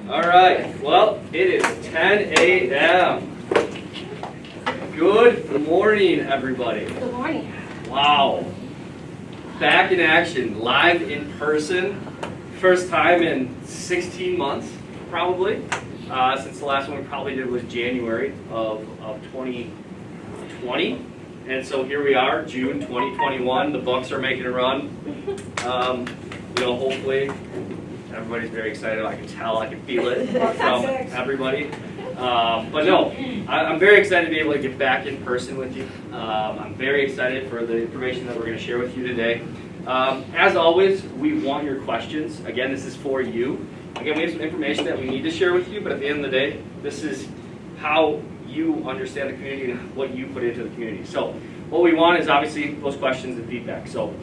All right, well, it is 10 a.m. Good morning, everybody. Good morning. Wow. Back in action, live in person. First time in 16 months, probably. Since the last one we probably did was January of 2020. And so here we are, June 2021. The Bucks are making a run. Hopefully everybody's very excited. I can tell, I can feel it from everybody. But no, I'm very excited to be able to get back in person with you. I'm very excited for the information that we're going to share with you today. As always, we want your questions. Again, this is for you. Again, we have some information that we need to share with you, but at the end of the day, this is how you understand the community and what you put into the community. So what we want is obviously those questions and feedback. So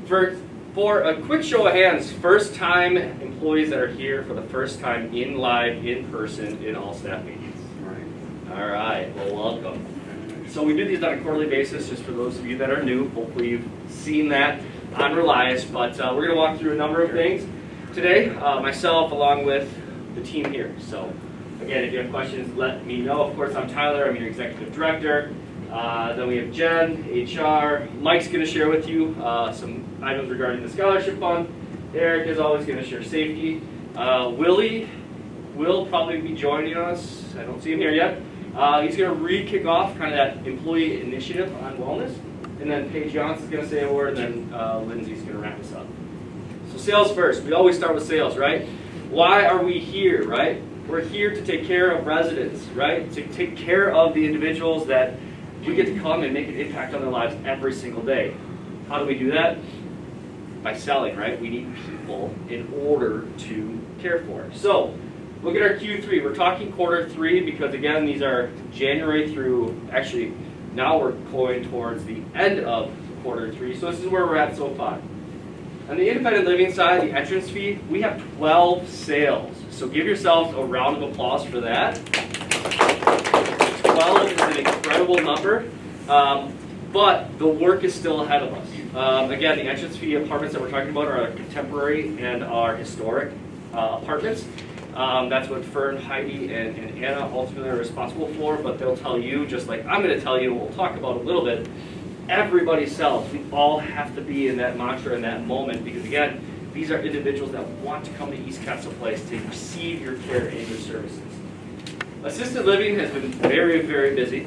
for a quick show of hands, first time employees that are here for the first time in live, in person, in all staff meetings. All right, well, welcome. So we do these on a quarterly basis, just for those of you that are new. Hopefully you've seen that on Relias, but we're gonna walk through a number of things today, myself along with the team here. So again, if you have questions, let me know. Of course, I'm Tyler, I'm your executive director. Then we have Jen, HR. Mike's going to share with you some items regarding the scholarship fund. Eric is always going to share safety. Willie will probably be joining us. I don't see him here yet. He's going to re-kick off kind of that employee initiative on wellness. And then Paige Johnson's going to say a word, and then Lindsay's going to wrap us up. So sales first. We always start with sales, right? Why are we here, right? We're here to take care of residents, right? To take care of the individuals that we get to come and make an impact on their lives every single day. How do we do that? By selling, right? We need people in order to care for. So, look at our Q3. We're talking quarter 3 because, again, these are January through, actually, now we're going towards the end of quarter 3. So this is where we're at so far. On the independent living side, the entrance fee, we have 12 sales. So give yourselves a round of applause for that. 12 is an incredible number, but the work is still ahead of us. Again, the entrance fee apartments that we're talking about are our contemporary and our historic apartments. That's what Fern, Heidi, and Anna ultimately are responsible for, but they'll tell you, just like I'm going to tell you, we'll talk about a little bit, everybody sells. We all have to be in that mantra in that moment because, again, these are individuals that want to come to East Castle Place to receive your care and your services. Assisted living has been very, very busy.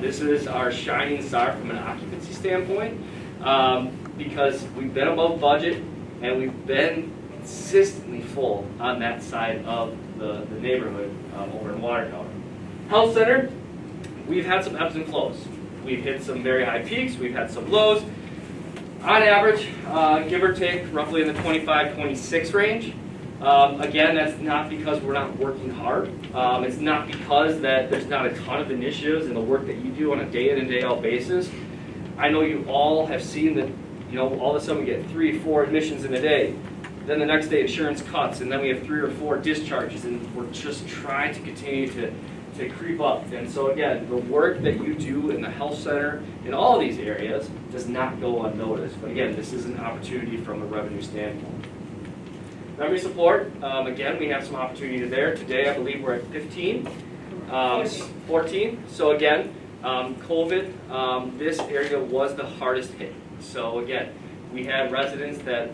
This is our shining star from an occupancy standpoint because we've been above budget and we've been consistently full on that side of the neighborhood over in Watertower. Health center, we've had some ebbs and flows. We've hit some very high peaks, we've had some lows. On average, give or take, roughly in the 25-26 range. Again, that's not because we're not working hard. It's not because that there's not a ton of initiatives in the work that you do on a day in and day out basis. I know you all have seen that, all of a sudden we get 3 or 4 admissions in a day. Then the next day insurance cuts, and then we have 3 or 4 discharges, and we're just trying to continue to creep up. And so again, the work that you do in the health center in all of these areas does not go unnoticed. But again, this is an opportunity from a revenue standpoint. Memory support, again, we have some opportunity there. Today, I believe we're at 15, 14. So again, COVID, this area was the hardest hit. So again, we had residents that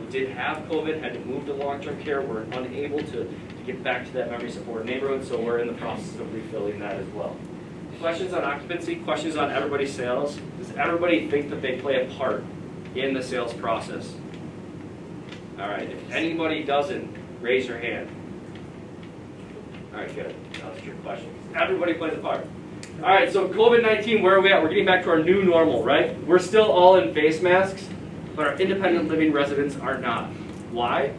did have COVID, had to move to long-term care, were unable to get back to that memory support neighborhood, so we're in the process of refilling that as well. Questions on occupancy, questions on everybody's sales. Does everybody think that they play a part in the sales process? All right, if anybody doesn't, raise your hand. All right, good. That's your question. Everybody plays a part. All right, so COVID-19, where are we at? We're getting back to our new normal, right? We're still all in face masks, but our independent living residents are not. Why?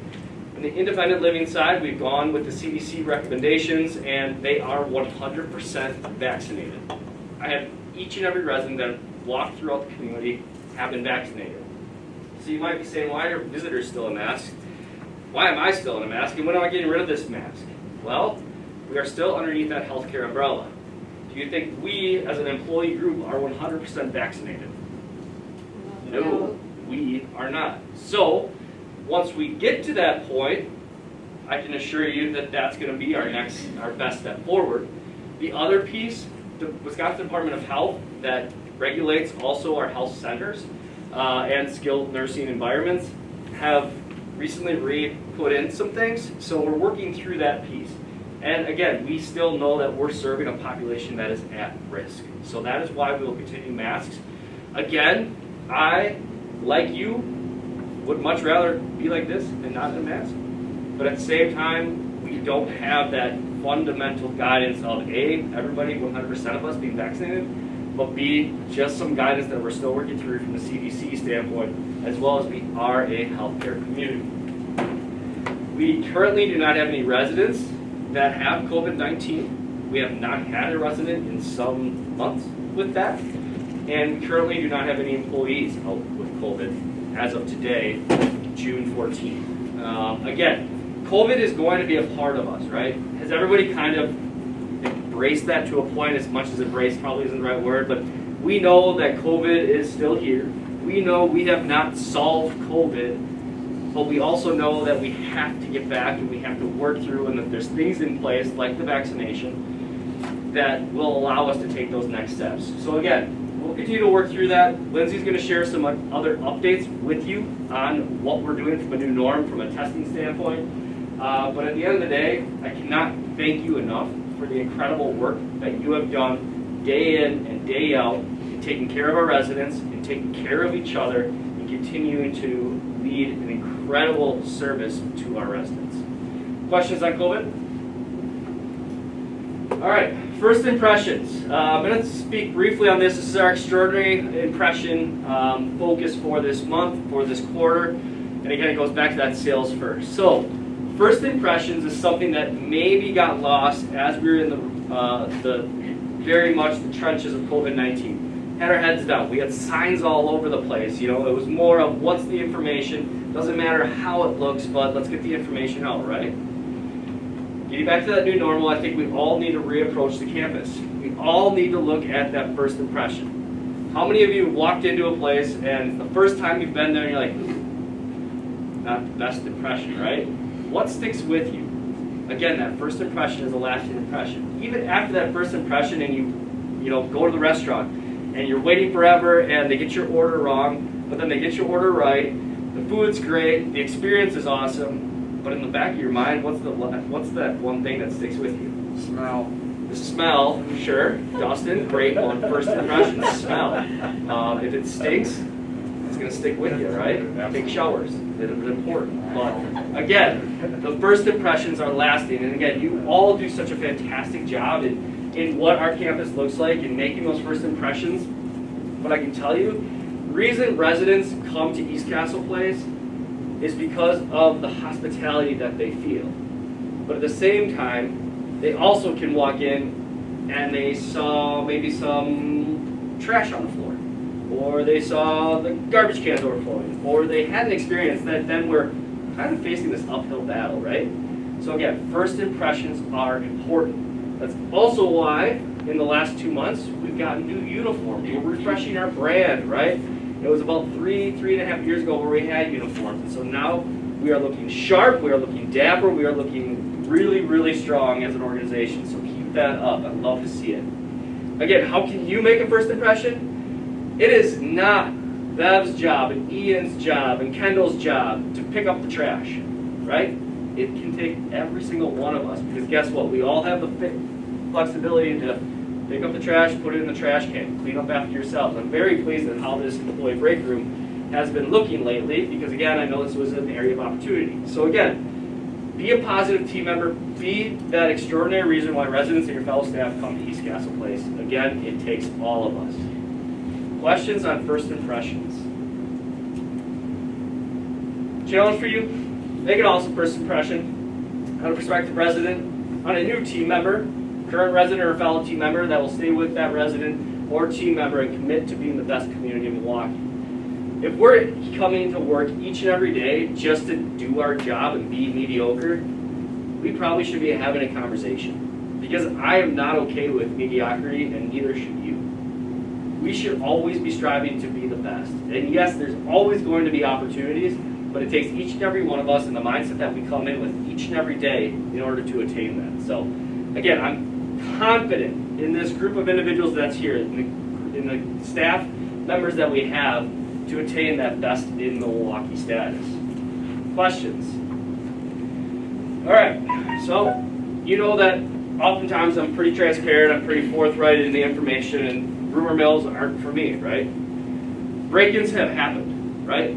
On the independent living side, we've gone with the CDC recommendations, and they are 100% vaccinated. I have each and every resident that walked throughout the community have been vaccinated. So you might be saying, why are visitors still in masks? Why am I still in a mask, and when am I getting rid of this mask? Well, we are still underneath that healthcare umbrella. Do you think we, as an employee group, are 100% vaccinated? No, we are not. So, once we get to that point, I can assure you that that's going to be our best step forward. The other piece, the Wisconsin Department of Health that regulates also our health centers and skilled nursing environments have recently put in some things, so we're working through that piece. And again, we still know that we're serving a population that is at risk. So that is why we will continue masks. Again, I, like you, would much rather be like this than not in a mask. But at the same time, we don't have that fundamental guidance of A, everybody, 100% of us being vaccinated, but B, just some guidance that we're still working through from the CDC standpoint, as well as we are a healthcare community. We currently do not have any residents that have COVID-19. We have not had a resident in some months with that. And we currently do not have any employees out with COVID as of today, June 14th. Again, COVID is going to be a part of us, right? Has everybody kind of embraced that to a point? As much as embraced probably isn't the right word, but we know that COVID is still here. We know we have not solved COVID, but we also know that we have to get back and we have to work through, and that there's things in place like the vaccination that will allow us to take those next steps. So again, we'll continue to work through that. Lindsay's going to share some other updates with you on what we're doing from a new norm, from a testing standpoint. But at the end of the day, I cannot thank you enough for the incredible work that you have done day in and day out in taking care of our residents, in taking care of each other, and continuing to lead an incredible service to our residents. Questions on COVID? All right, first impressions. I'm going to speak briefly on this. This is our extraordinary impression focus for this month, for this quarter. And again, it goes back to that sales first. So, first impressions is something that maybe got lost as we were in the very much the trenches of COVID-19. Had our heads down. We had signs all over the place. You know, it was more of what's the information. Doesn't matter how it looks, but let's get the information out, right? Getting back to that new normal, I think we all need to reapproach the campus. We all need to look at that first impression. How many of you walked into a place and the first time you've been there, you're like, not the best impression, right? What sticks with you? Again, that first impression is a lasting impression. Even after that first impression and you go to the restaurant and you're waiting forever and they get your order wrong, but then they get your order right, the food's great, the experience is awesome, but in the back of your mind, what's that one thing that sticks with you? Smell. The smell, sure. Dustin, great one. First impression, the smell. If it stinks, it's going to stick with you, right? Take showers. It's important. But again, the first impressions are lasting. And again, you all do such a fantastic job in what our campus looks like and making those first impressions. But I can tell you, the reason residents come to East Castle Place is because of the hospitality that they feel. But at the same time, they also can walk in and they saw maybe some trash on the floor, or they saw the garbage cans overflowing, or they had an experience that then we're kind of facing this uphill battle, right? So again, first impressions are important. That's also why in the last 2 months, we've gotten new uniforms. We're refreshing our brand, right? It was about three and a half years ago where we had uniforms. And so now we are looking sharp, we are looking dapper, we are looking really, really strong as an organization. So keep that up. I'd love to see it. Again, how can you make a first impression? It is not Bev's job and Ian's job and Kendall's job to pick up the trash, right? It can take every single one of us, because guess what? We all have the flexibility to pick up the trash, put it in the trash can, clean up after yourselves. I'm very pleased at how this employee break room has been looking lately, because again, I know this was an area of opportunity. So again, be a positive team member, be that extraordinary reason why residents and your fellow staff come to East Castle Place. Again, it takes all of us. Questions on first impressions? Challenge for you, make it also first impression on a prospective resident, on a new team member, current resident or fellow team member that will stay with that resident or team member and commit to being the best community in Milwaukee. If we're coming to work each and every day just to do our job and be mediocre, we probably should be having a conversation, because I am not okay with mediocrity, and neither should you. We should always be striving to be the best. And yes, there's always going to be opportunities, but it takes each and every one of us and the mindset that we come in with each and every day in order to attain that. So again, I'm confident in this group of individuals that's here, in the staff members that we have, to attain that best in Milwaukee status. Questions? All right, so you know that oftentimes I'm pretty transparent, I'm pretty forthright in the information, and rumor mills aren't for me, right? Break-ins have happened, right?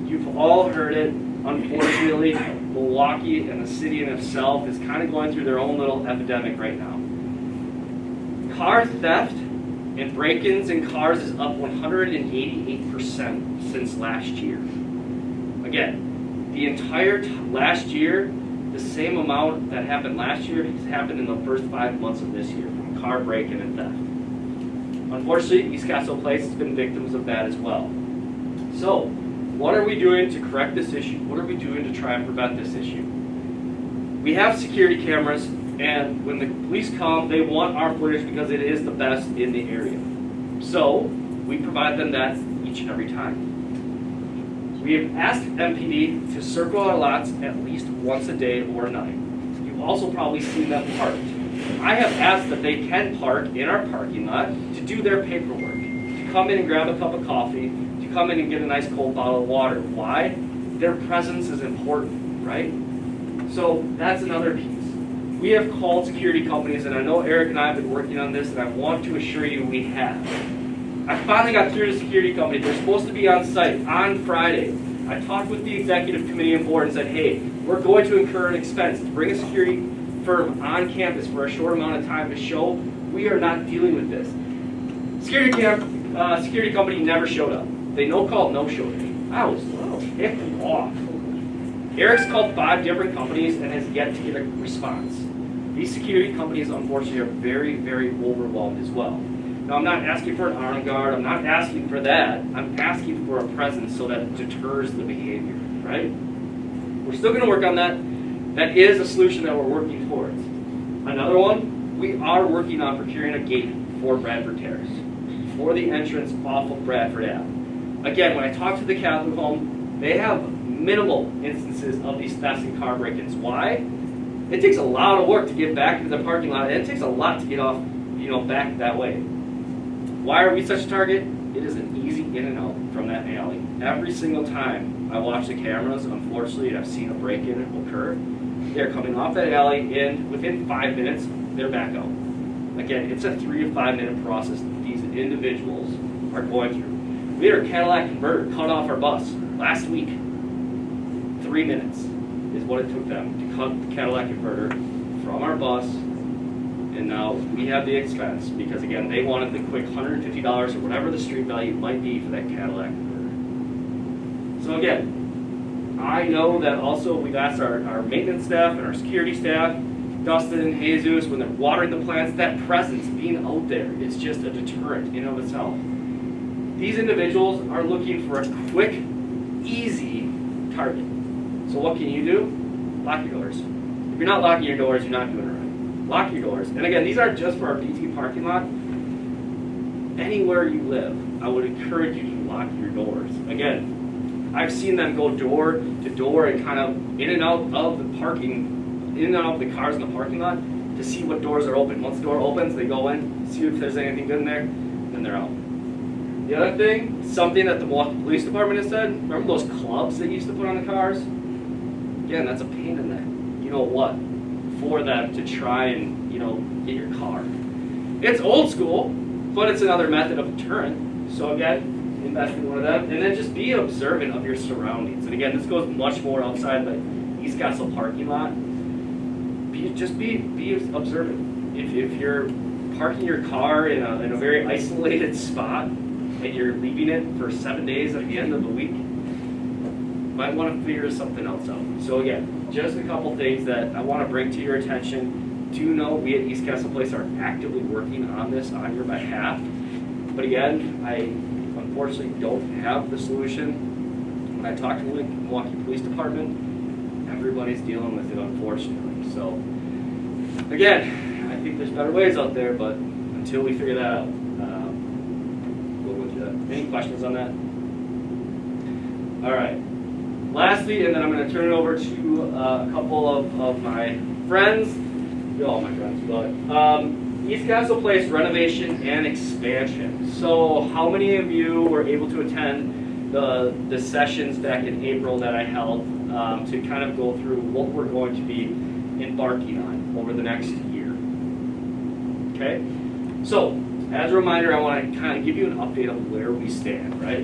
You've all heard it. Unfortunately, Milwaukee and the city in itself is kind of going through their own little epidemic right now. Car theft and break-ins in cars is up 188% since last year. Again, the entire last year, the same amount that happened last year has happened in the first 5 months of this year from car break-in and theft. Unfortunately, East Castle Place has been victims of that as well. So, what are we doing to correct this issue? What are we doing to try and prevent this issue? We have security cameras, and when the police come, they want our footage because it is the best in the area. So, we provide them that each and every time. We have asked MPD to circle our lots at least once a day or a night. You've also probably seen them parked. I have asked that they can park in our parking lot to do their paperwork, to come in and grab a cup of coffee, to come in and get a nice cold bottle of water. Why? Their presence is important, right? So that's another piece. We have called security companies, and I know Eric and I have been working on this, and I want to assure you we have. I finally got through to security company. They're supposed to be on site on Friday. I talked with the executive committee and board and said, hey, we're going to incur an expense to bring a security firm on campus for a short amount of time to show we are not dealing with this. Security company never showed up. They no-called, no-showed me. I was ticked off. Eric's called 5 different companies and has yet to get a response. These security companies, unfortunately, are very, very overwhelmed as well. Now, I'm not asking for an armed guard. I'm not asking for that. I'm asking for a presence so that it deters the behavior, right? We're still going to work on that. That is a solution that we're working towards. Another one, we are working on procuring a gate for Bradford Terrace, for the entrance off of Bradford Ave. Again, when I talk to the Catholic home, they have minimal instances of these thefts and car break-ins. Why? It takes a lot of work to get back into the parking lot, and it takes a lot to get off, back that way. Why are we such a target? It is an easy in and out from that alley. Every single time I watch the cameras, unfortunately, I've seen a break-in occur. They're coming off that alley, and within 5 minutes, they're back out. Again, it's a 3 to 5 minute process that these individuals are going through. We had our Cadillac converter cut off our bus last week. 3 minutes is what it took them to cut the Cadillac converter from our bus, and now we have the expense because, again, they wanted the quick $150 or whatever the street value might be for that Cadillac converter. So again, I know that also we've asked our maintenance staff and our security staff, Dustin and Jesus, when they're watering the plants, that presence being out there is just a deterrent in and of itself. These individuals are looking for a quick, easy target. So what can you do? Lock your doors. If you're not locking your doors, you're not doing it right. Lock your doors. And again, these aren't just for our BT parking lot. Anywhere you live, I would encourage you to lock your doors. Again, I've seen them go door to door and kind of in and out of the parking, in and out of the cars in the parking lot to see what doors are open. Once the door opens, they go in, see if there's anything good in there, then they're out. The other thing, something that the Milwaukee Police Department has said, remember those clubs they used to put on the cars? Again, that's a pain in the, for them to try and, get your car. It's old school, but it's another method of deterrent. So again, invest in one of them, and then just be observant of your surroundings. And again, this goes much more outside the East Castle parking lot. Just be observant. If you're parking your car in a very isolated spot and you're leaving it for 7 days at the end of the week, you might want to figure something else out. So again, just a couple things that I want to bring to your attention. Do know we at East Castle Place are actively working on this on your behalf. But again, I unfortunately don't have the solution. When I talk to the Milwaukee Police Department, everybody's dealing with it, unfortunately. So again, I think there's better ways out there, but until we figure that out, we'll go with that. Any questions on that? All right. Lastly, and then I'm going to turn it over to a couple of my friends, you're all my friends, but East Castle Place renovation and expansion. So how many of you were able to attend the sessions back in April that I held to kind of go through what we're going to be embarking on over the next year? Okay, so as a reminder, I want to kind of give you an update on where we stand, right?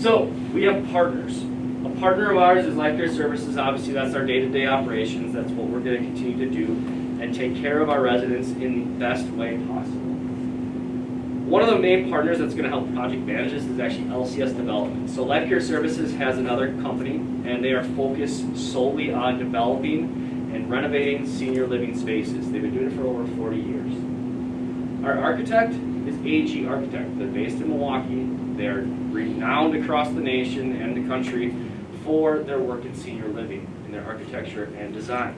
So we have partners. A partner of ours is Life Care Services. Obviously, that's our day-to-day operations. That's what we're going to continue to do and take care of our residents in the best way possible. One of the main partners that's going to help project manage this is actually LCS Development. So Life Care Services has another company, and they are focused solely on developing and renovating senior living spaces. They've been doing it for over 40 years. Our architect is AG Architect. They're based in Milwaukee. They're renowned across the nation and the country for their work in senior living, in their architecture and design.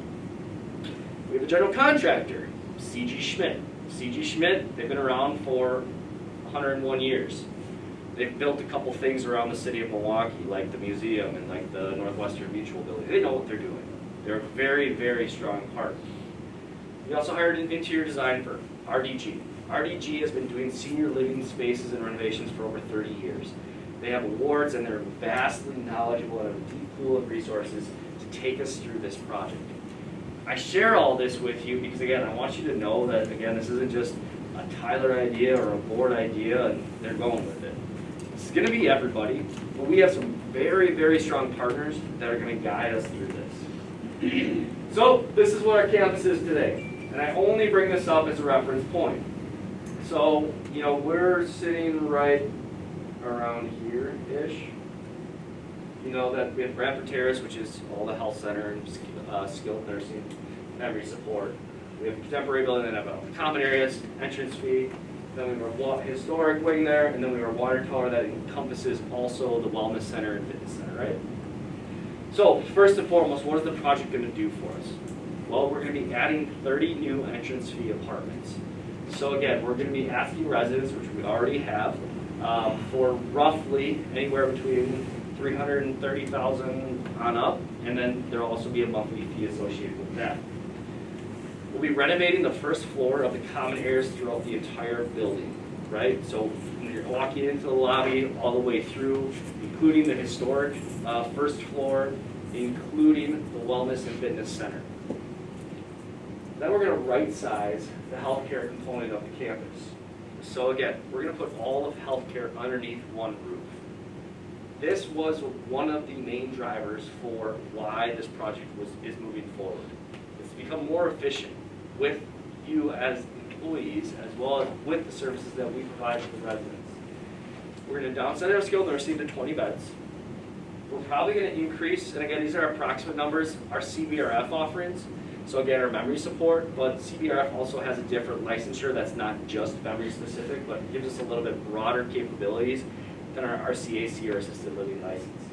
We have a general contractor, C.G. Schmidt. C.G. Schmidt, they've been around for 101 years. They've built a couple things around the city of Milwaukee, like the museum and like the Northwestern Mutual building. They know what they're doing. They're a very, very strong partner. We also hired an interior design firm, RDG. RDG has been doing senior living spaces and renovations for over 30 years. They have awards and they're vastly knowledgeable and have a deep pool of resources to take us through this project. I share all this with you because, again, I want you to know that, again, this isn't just a Tyler idea or a board idea and they're going with it. It's going to be everybody, but we have some very, very strong partners that are going to guide us through this. So this is what our campus is today, and I only bring this up as a reference point. So, you know, we're sitting right around here-ish. You know that we have Bradford Terrace, which is all the health center and skilled nursing, memory support. We have a contemporary building and have common areas, entrance fee. Then we have a historic wing there, and then we have a water tower that encompasses also the wellness center and fitness center, right? So first and foremost, what is the project going to do for us? Well, we're going to be adding 30 new entrance fee apartments. So again, we're going to be asking residents, which we already have, for roughly anywhere between $330,000 on up, and then there will also be a monthly fee associated with that. We'll be renovating the first floor of the common areas throughout the entire building, right? So when you're walking into the lobby all the way through, including the historic first floor, including the wellness and fitness center. Then we're going to right-size the healthcare component of the campus. So again, we're going to put all of healthcare underneath one roof. This was one of the main drivers for why this project is moving forward. It's become more efficient with you as employees, as well as with the services that we provide to the residents. We're going to downsize our skilled nursing to 20 beds. We're probably going to increase, and again, these are approximate numbers, our CBRF offerings. So again, our memory support, but CBRF also has a different licensure that's not just memory specific, but gives us a little bit broader capabilities than our CAC or assisted living license.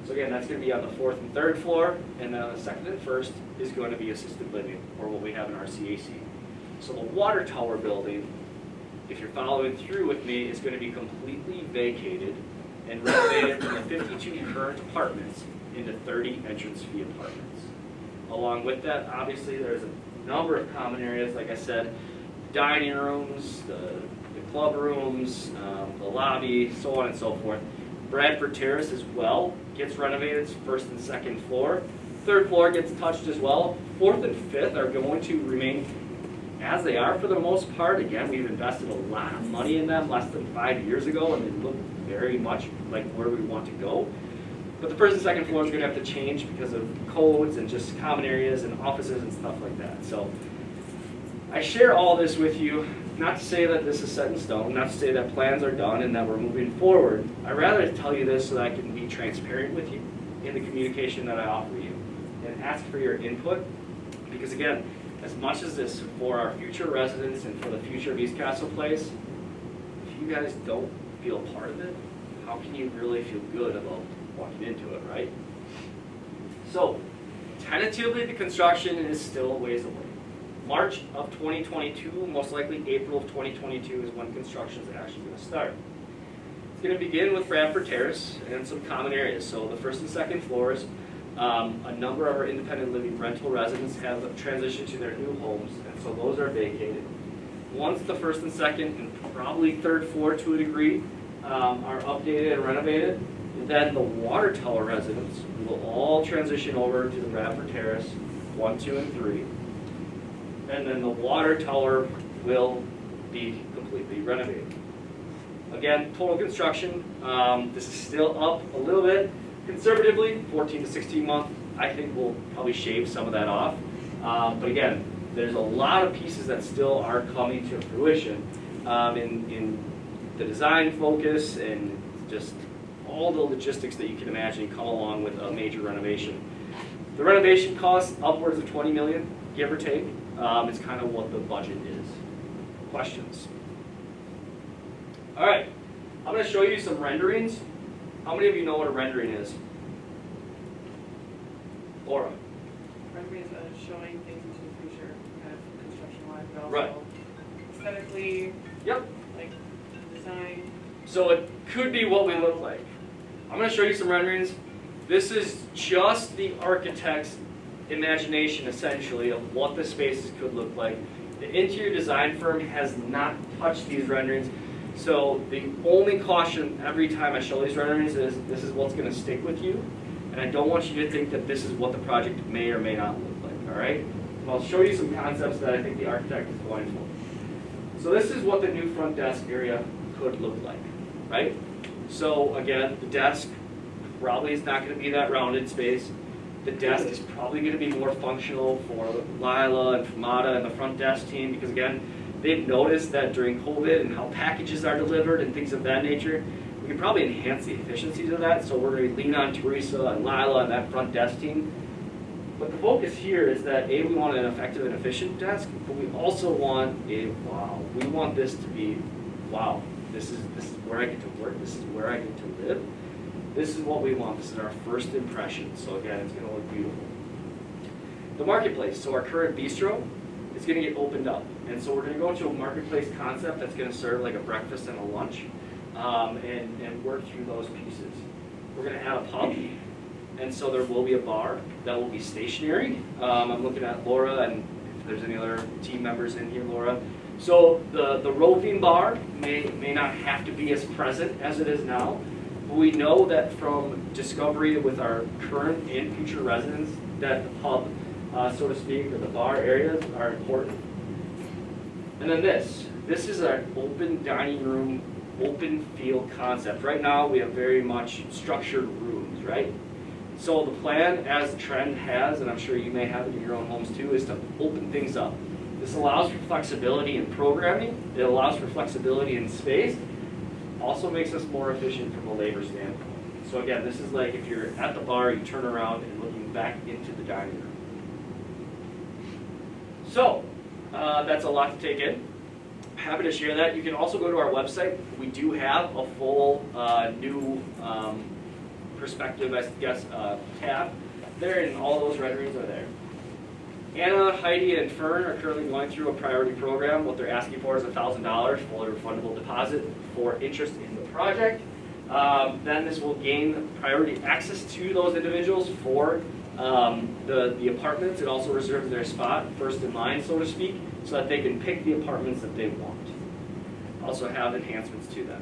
So again, that's going to be on the 4th and 3rd floor, and then on the 2nd and 1st is going to be assisted living, or what we have in our CAC. So the water tower building, if you're following through with me, is going to be completely vacated and renovated from the 52 current apartments into 30 entrance fee apartments. Along with that, obviously, there's a number of common areas, like I said, dining rooms, the club rooms, the lobby, so on and so forth. Bradford Terrace as well gets renovated, it's 1st and 2nd floor. 3rd floor gets touched as well. 4th and 5th are going to remain as they are for the most part. Again, we've invested a lot of money in them less than 5 years ago, and they look very much like where we want to go. But the 1st and 2nd floor is going to have to change because of codes and just common areas and offices and stuff like that. So I share all this with you, not to say that this is set in stone, not to say that plans are done and that we're moving forward. I'd rather tell you this so that I can be transparent with you in the communication that I offer you and ask for your input. Because again, as much as this for our future residents and for the future of East Castle Place, if you guys don't feel part of it, how can you really feel good about walking into it, right? So, tentatively the construction is still a ways away. March of 2022, most likely April of 2022 is when construction is actually going to start. It's going to begin with Bradford Terrace and some common areas. So the first and second floors, a number of our independent living rental residents have transitioned to their new homes, and so those are vacated. Once the first and second and probably third floor to a degree are updated and renovated, then the water tower residents will all transition over to the Bradford Terrace 1, 2, and 3. And then the water tower will be completely renovated. Again, total construction, this is still up a little bit. Conservatively, 14 to 16 months, I think we'll probably shave some of that off. But again, there's a lot of pieces that still are coming to fruition in the design focus and just all the logistics that you can imagine come along with a major renovation. The renovation costs upwards of $20 million, give or take. It's kind of what the budget is. Questions? All right, I'm going to show you some renderings. How many of you know what a rendering is? Laura? Renderings are showing things into the future, kind of construction-wise, but also Right. aesthetically, Yep. like design. So it could be what we look like. I'm going to show you some renderings. This is just the architect's imagination, essentially, of what the spaces could look like. The interior design firm has not touched these renderings. So the only caution every time I show these renderings is this is what's going to stick with you. And I don't want you to think that this is what the project may or may not look like, all right? And I'll show you some concepts that I think the architect is going for. So this is what the new front desk area could look like, right? So again, the desk probably is not going to be that rounded space. The desk is probably going to be more functional for Lila and Famada and the front desk team because again, they've noticed that during COVID and how packages are delivered and things of that nature, we can probably enhance the efficiencies of that. So we're going to lean on Teresa and Lila and that front desk team. But the focus here is that A, we want an effective and efficient desk, but we also want a wow. We want this to be wow. This is where I get to work. This is where I get to live. This is what we want. This is our first impression. So again, it's going to look beautiful. The marketplace. So our current bistro is going to get opened up. And so we're going to go into a marketplace concept that's going to serve like a breakfast and a lunch and work through those pieces. We're going to add a pub. And so there will be a bar that will be stationary. I'm looking at Laura, and if there's any other team members in here, Laura. So the roving bar may not have to be as present as it is now. But we know that from discovery with our current and future residents that the pub, so to speak, or the bar areas are important. And then this is an open dining room, open field concept. Right now we have very much structured rooms, right? So the plan, as the trend has, and I'm sure you may have it in your own homes too, is to open things up. This allows for flexibility in programming. It allows for flexibility in space. Also makes us more efficient from a labor standpoint. So again, this is like if you're at the bar, you turn around and looking back into the dining room. So that's a lot to take in. Happy to share that. You can also go to our website. We do have a full new perspective, I guess, tab there, and all those renderings are there. Anna, Heidi, and Fern are currently going through a priority program. What they're asking for is $1,000 fully refundable deposit for interest in the project. Then this will gain priority access to those individuals for the apartments. It also reserves their spot first in line, so to speak, so that they can pick the apartments that they want. Also have enhancements to them.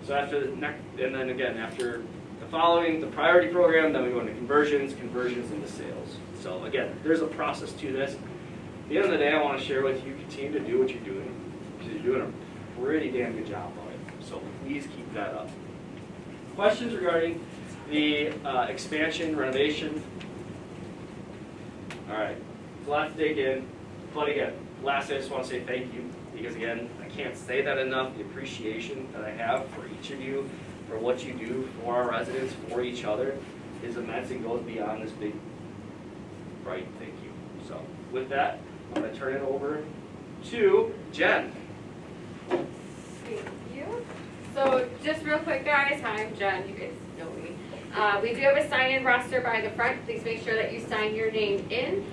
So after the next, and then again, after the following, the priority program, then we go into conversions into sales. So again, there's a process to this. At the end of the day, I want to share with you, continue to do what you're doing, because you're doing a pretty damn good job on it. So please keep that up. Questions regarding the expansion, renovation? All right, it's a lot to take in. But again, lastly, I just want to say thank you, because again, I can't say that enough. The appreciation that I have for each of you, for what you do for our residents, for each other, is immense and goes beyond this big, bright thank you. So with that, I'm going to turn it over to Jen. Thank you. So just real quick, guys. Hi, I'm Jen. You guys know me. We do have a sign-in roster by the front. Please make sure that you sign your name in.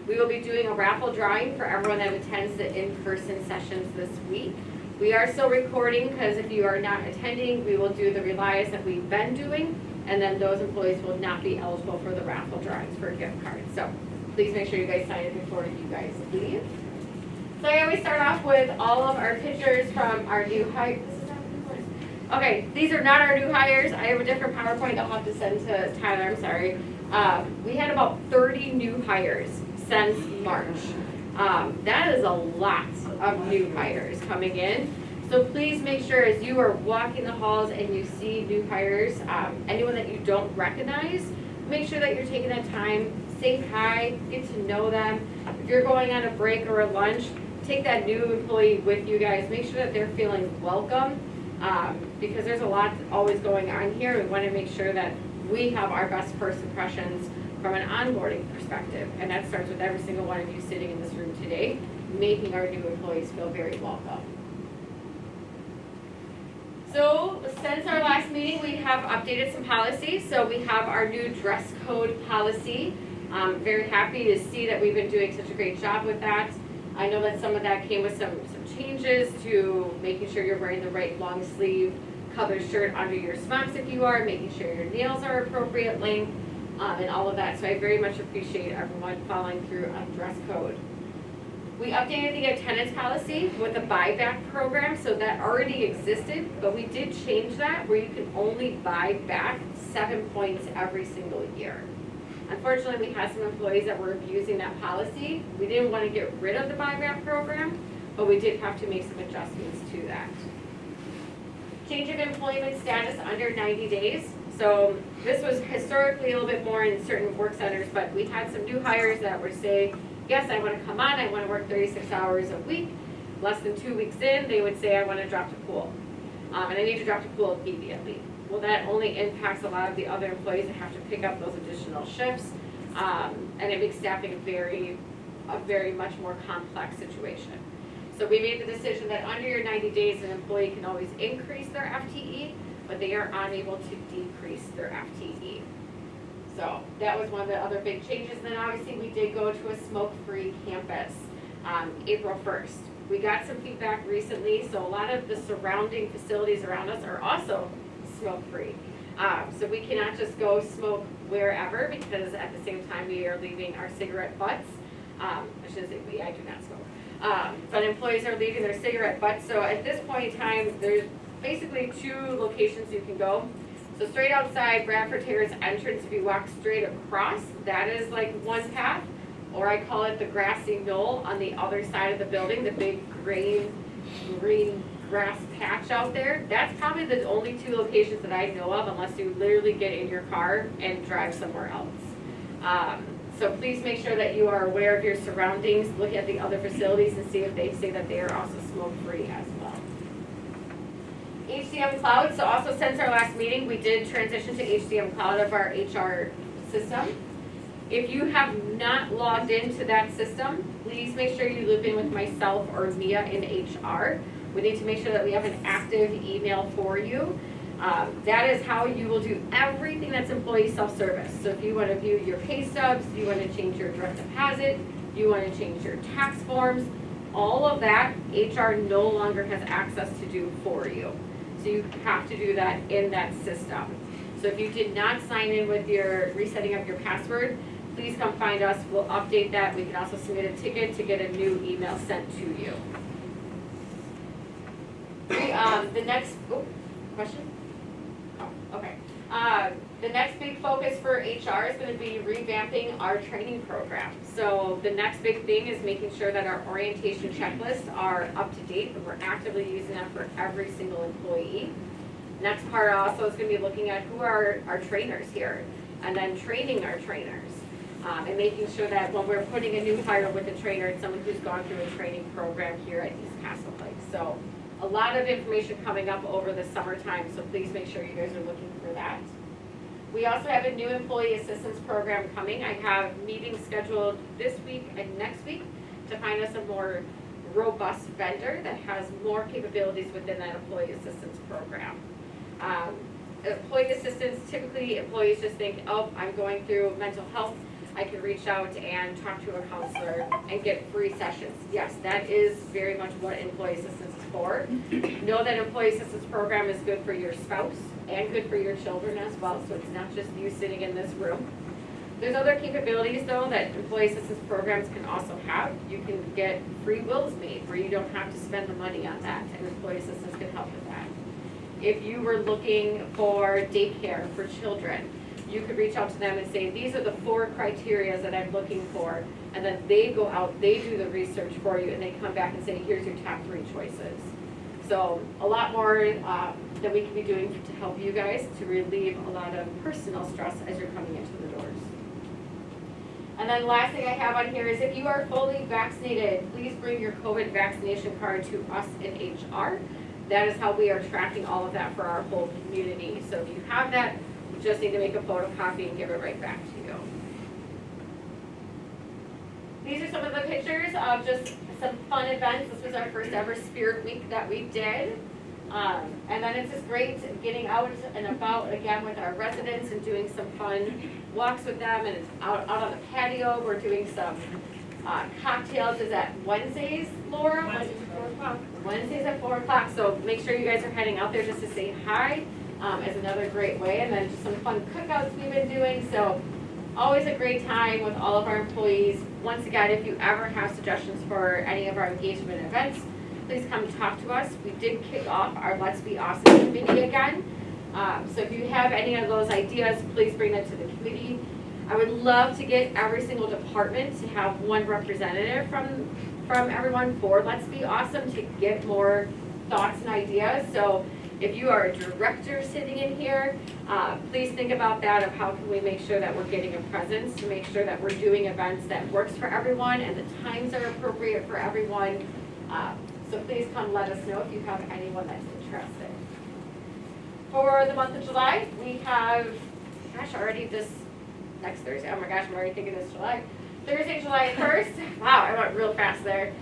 We will be doing a raffle drawing for everyone that attends the in-person sessions this week. We are still recording, because if you are not attending, we will do the relies that we've been doing, and then those employees will not be eligible for the raffle drawings for gift cards. So please make sure you guys sign it before you guys leave. So I always start off with all of our pictures from our new hires. Okay, these are not our new hires. I have a different PowerPoint I'll have to send to Tyler, I'm sorry. We had about 30 new hires since March. That is a lot of new hires coming in. So please make sure as you are walking the halls and you see new hires, anyone that you don't recognize, make sure that you're taking that time, say hi, get to know them. If you're going on a break or a lunch, take that new employee with you guys. Make sure that they're feeling welcome, because there's a lot always going on here. We want to make sure that we have our best first impressions from an onboarding perspective. And that starts with every single one of you sitting in this room today, making our new employees feel very welcome. So since our last meeting, we have updated some policies. So we have our new dress code policy. I'm very happy to see that we've been doing such a great job with that. I know that some of that came with some changes to making sure you're wearing the right long sleeve covered shirt under your smocks if you are, making sure your nails are appropriate length, and all of that. So I very much appreciate everyone following through on dress code. We updated the attendance policy with a buyback program, so that already existed, but we did change that where you can only buy back 7 points every single year. Unfortunately, we had some employees that were abusing that policy. We didn't want to get rid of the buyback program, but we did have to make some adjustments to that. Change of employment status under 90 days. So this was historically a little bit more in certain work centers, but we had some new hires that were saying, yes, I want to come on, I want to work 36 hours a week. Less than 2 weeks in, they would say, I want to drop to pool. And I need to drop to pool immediately. Well, that only impacts a lot of the other employees that have to pick up those additional shifts. And it makes staffing a very much more complex situation. So we made the decision that under your 90 days, an employee can always increase their FTE, but they are unable to decrease their FTE. So that was one of the other big changes. Then obviously we did go to a smoke-free campus April 1st. We got some feedback recently, so a lot of the surrounding facilities around us are also smoke-free. So we cannot just go smoke wherever, because at the same time we are leaving our cigarette butts. I shouldn't say we, I do not smoke. But employees are leaving their cigarette butts. So at this point in time, there's basically 2 locations you can go. So straight outside Bradford Terrace entrance, if you walk straight across, that is like one path. Or I call it the grassy knoll on the other side of the building, the big green grass patch out there. That's probably the only 2 locations that I know of, unless you literally get in your car and drive somewhere else. So please make sure that you are aware of your surroundings, look at the other facilities and see if they say that they are also smoke-free as well. HCM Cloud, so also since our last meeting, we did transition to HCM Cloud of our HR system. If you have not logged into that system, please make sure you loop in with myself or Mia in HR. We need to make sure that we have an active email for you. That is how you will do everything that's employee self-service. So if you want to view your pay stubs, you want to change your direct deposit, you want to change your tax forms, all of that, HR no longer has access to do for you. So you have to do that in that system. So if you did not sign in with your resetting of your password, please come find us. We'll update that. We can also submit a ticket to get a new email sent to you. The next, question? Oh, okay. The next big focus for HR is going to be revamping our training program. So the next big thing is making sure that our orientation checklists are up to date, and we're actively using them for every single employee. Next part also is going to be looking at who are our trainers here, and then training our trainers, and making sure that when we're putting a new hire with a trainer, it's someone who's gone through a training program here at East Castle Lake. So a lot of information coming up over the summertime, so please make sure you guys are looking for that. We also have a new employee assistance program coming. I have meetings scheduled this week and next week to find us a more robust vendor that has more capabilities within that employee assistance program. Employee assistance, typically employees just think, oh, I'm going through mental health I can reach out and talk to a counselor and get free sessions. Yes, that is very much what employee assistance is for. Know that employee assistance program is good for your spouse and good for your children as well, so it's not just you sitting in this room. There's other capabilities though that employee assistance programs can also have. You can get free wills made where you don't have to spend the money on that, and employee assistance can help with that. If you were looking for daycare for children, you could reach out to them and say, these are the 4 criteria that I'm looking for, and then they go out, they do the research for you, and they come back and say, here's your top 3 choices. So a lot more that we can be doing to help you guys to relieve a lot of personal stress as you're coming into the doors. And then last thing I have on here is if you are fully vaccinated, please bring your COVID vaccination card to us in HR. That is how we are tracking all of that for our whole community. So if you have that, you just need to make a photocopy and give it right back to you. These are some of the pictures of just some fun events. This was our first ever Spirit Week that we did. And then it's just great getting out and about again with our residents and doing some fun walks with them, and it's out on the patio. We're doing some cocktails. Is that Wednesdays, Laura? Wednesdays at 4 o'clock. Wednesdays at 4 o'clock, so make sure you guys are heading out there just to say hi is another great way. And then just some fun cookouts we've been doing, so always a great time with all of our employees. Once again, if you ever have suggestions for any of our engagement events, please come talk to us. We did kick off our Let's Be Awesome committee again. So if you have any of those ideas, please bring them to the committee. I would love to get every single department to have one representative from everyone for Let's Be Awesome to get more thoughts and ideas. So if you are a director sitting in here, please think about that of how can we make sure that we're getting a presence to make sure that we're doing events that works for everyone and the times are appropriate for everyone. So please come let us know if you have anyone that's interested. For the month of July, we have, gosh, already this next Thursday. Oh my gosh, I'm already thinking it's July. Thursday, July 1st. Wow, I went real fast there.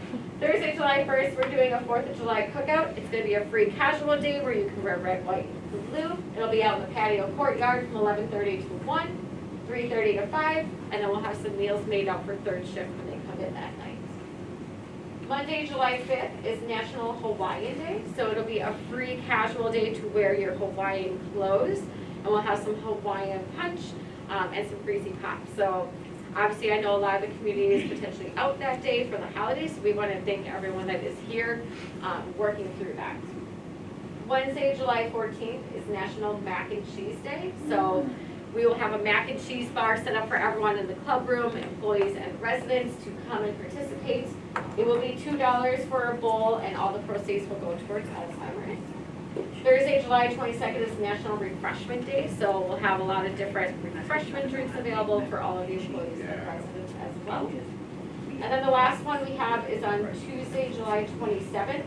Thursday, July 1st, we're doing a 4th of July cookout. It's going to be a free casual day where you can wear red, white, and blue. It'll be out in the patio courtyard from 11:30 to 1, 3:30 to 5, and then we'll have some meals made up for third shift when they come in that night. Monday, July 5th is National Hawaiian Day, so it'll be a free casual day to wear your Hawaiian clothes, and we'll have some Hawaiian punch and some greasy pop. So obviously I know a lot of the community is potentially out that day for the holidays, so we want to thank everyone that is here working through that. Wednesday, July 14th is National Mac and Cheese Day, so we will have a mac and cheese bar set up for everyone in the club room, employees and residents to come and participate. It will be $2 for a bowl, and all the proceeds will go towards Alzheimer's. Thursday, July 22nd is National Refreshment Day, so we'll have a lot of different refreshment drinks available for all of the employees and residents as well. And then the last one we have is on Tuesday, July 27th.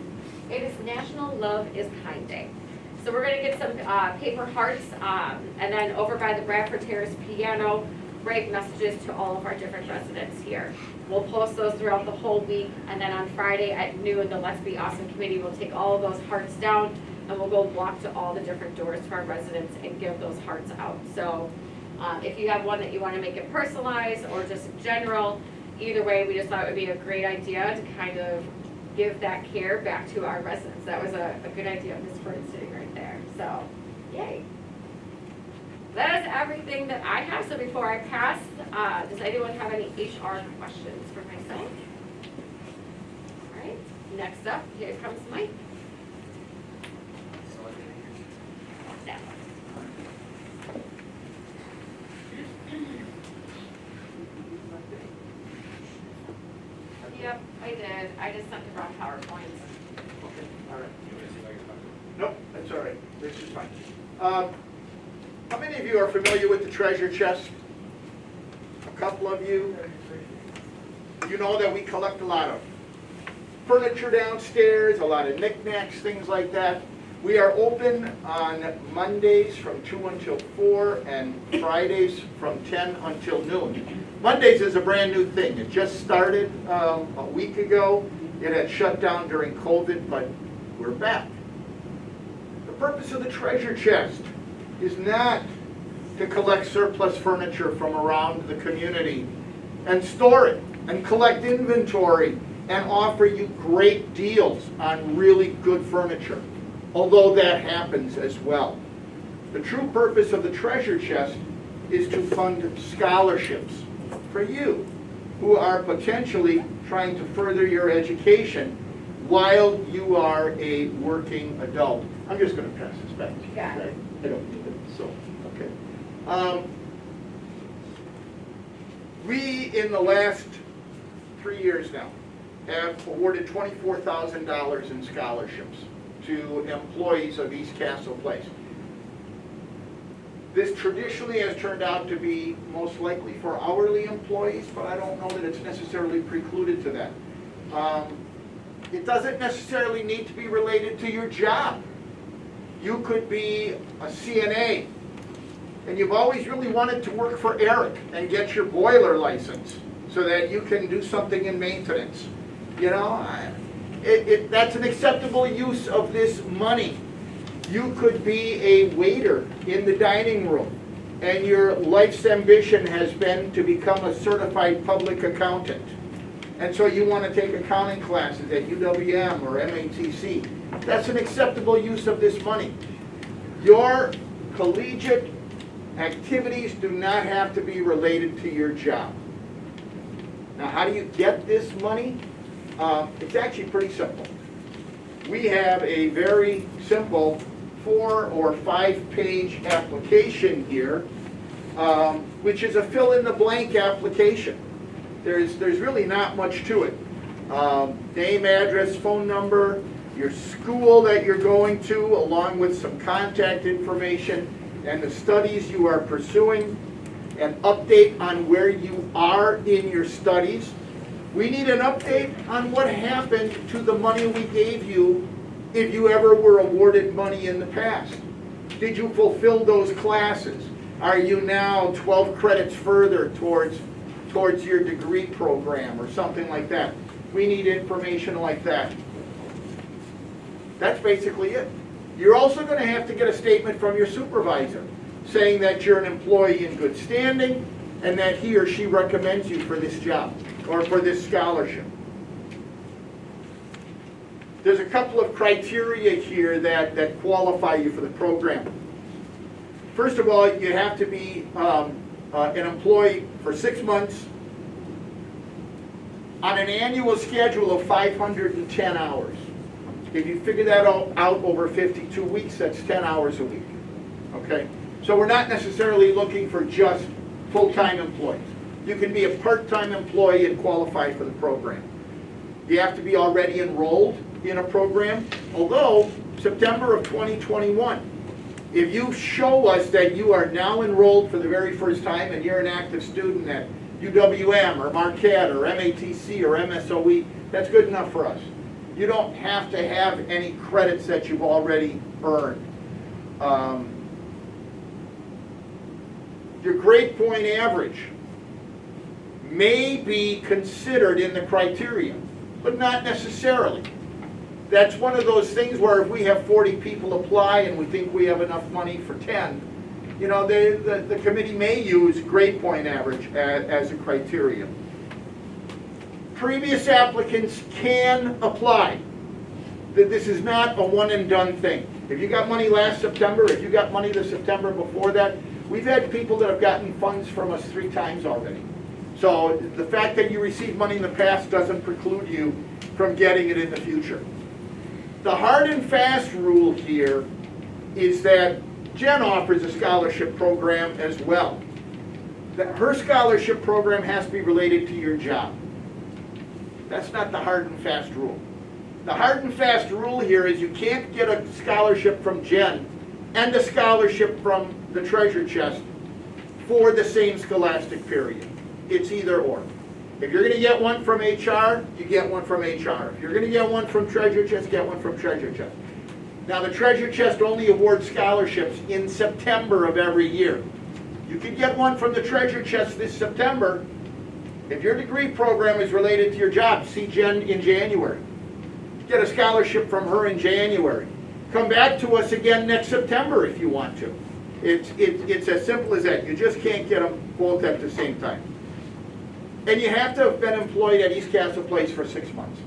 It is National Love is Kind Day. So we're going to get some paper hearts, and then over by the Bradford Terrace piano, write messages to all of our different residents here. We'll post those throughout the whole week, and then on Friday at noon, the Let's Be Awesome committee will take all of those hearts down, and we'll go walk to all the different doors to our residents and give those hearts out. So if you have one that you want to make it personalized or just general, either way, we just thought it would be a great idea to kind of give that care back to our residents. That was a good idea, Ms. Ford sitting right there. So, yay. That is everything that I have. So before I pass, does anyone have any HR questions for myself? All right, next up, here comes Mike. Yep, I did. I just sent the wrong PowerPoints. Okay, all right. Nope, that's all right. This is fine. How many of you are familiar with the treasure chest? A couple of you. You know that we collect a lot of furniture downstairs, a lot of knickknacks, things like that. We are open on Mondays from 2 until 4 and Fridays from 10 until noon. Mondays is a brand new thing. It just started a week ago. It had shut down during COVID, but we're back. The purpose of the treasure chest is not to collect surplus furniture from around the community and store it and collect inventory and offer you great deals on really good furniture, although that happens as well. The true purpose of the treasure chest is to fund scholarships for you who are potentially trying to further your education while you are a working adult. I'm just going to pass this back to you. Got it. Okay? I don't need it, so, okay. We, in the last 3 years now, have awarded $24,000 in scholarships to employees of East Castle Place. This traditionally has turned out to be most likely for hourly employees, but I don't know that it's necessarily precluded to that. It doesn't necessarily need to be related to your job. You could be a CNA, and you've always really wanted to work for Eric and get your boiler license so that you can do something in maintenance. You know, that's an acceptable use of this money. You could be a waiter in the dining room, and your life's ambition has been to become a certified public accountant. And so you want to take accounting classes at UWM or MATC. That's an acceptable use of this money. Your collegiate activities do not have to be related to your job. Now, how do you get this money? It's actually pretty simple. We have a very simple 4 or 5 page application here, which is a fill-in-the-blank application. There's really not much to it. Name, address, phone number, your school that you're going to, along with some contact information, and the studies you are pursuing, an update on where you are in your studies. We need an update on what happened to the money we gave you if you ever were awarded money in the past. Did you fulfill those classes? Are you now 12 credits further towards your degree program or something like that? We need information like that. That's basically it. You're also going to have to get a statement from your supervisor saying that you're an employee in good standing and that he or she recommends you for this job or for this scholarship. There's a couple of criteria here that qualify you for the program. First of all, you have to be an employee for 6 months on an annual schedule of 510 hours. If you figure that out over 52 weeks, that's 10 hours a week. Okay? So we're not necessarily looking for just full-time employees. You can be a part-time employee and qualify for the program. You have to be already enrolled in a program, although September of 2021, if you show us that you are now enrolled for the very first time and you're an active student at UWM or Marquette or MATC or MSOE, that's good enough for us. You don't have to have any credits that you've already earned. Your grade point average may be considered in the criteria, but not necessarily. That's one of those things where if we have 40 people apply and we think we have enough money for 10, you know, the committee may use grade point average as a criteria. Previous applicants can apply. This is not a one and done thing. If you got money last September, if you got money the September before that, we've had people that have gotten funds from us 3 times already. So the fact that you received money in the past doesn't preclude you from getting it in the future. The hard and fast rule here is that Jen offers a scholarship program as well. That her scholarship program has to be related to your job. That's not the hard and fast rule. The hard and fast rule here is you can't get a scholarship from Jen and a scholarship from the treasure chest for the same scholastic period. It's either or. If you're going to get one from HR, you get one from HR. If you're going to get one from treasure chest, get one from treasure chest. Now the treasure chest only awards scholarships in September of every year. You could get one from the treasure chest this September. If your degree program is related to your job, see Jen in January. Get a scholarship from her in January. Come back to us again next September if you want to. It's as simple as that. You just can't get them both at the same time. And you have to have been employed at East Castle Place for 6 months.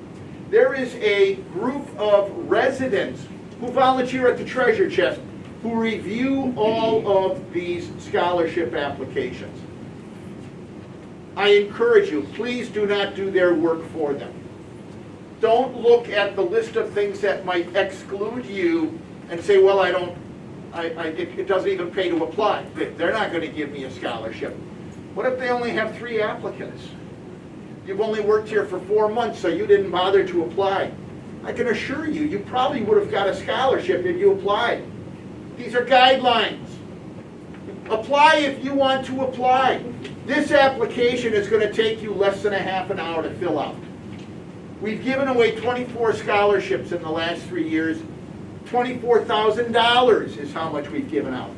There is a group of residents who volunteer at the treasure chest who review all of these scholarship applications. I encourage you, please do not do their work for them. Don't look at the list of things that might exclude you and say, well, it doesn't even pay to apply. They're not going to give me a scholarship. What if they only have 3 applicants? You've only worked here for 4 months, so you didn't bother to apply. I can assure you, you probably would have got a scholarship if you applied. These are guidelines. Apply if you want to apply. This application is going to take you less than a half an hour to fill out. We've given away 24 scholarships in the last 3 years. $24,000 is how much we've given out.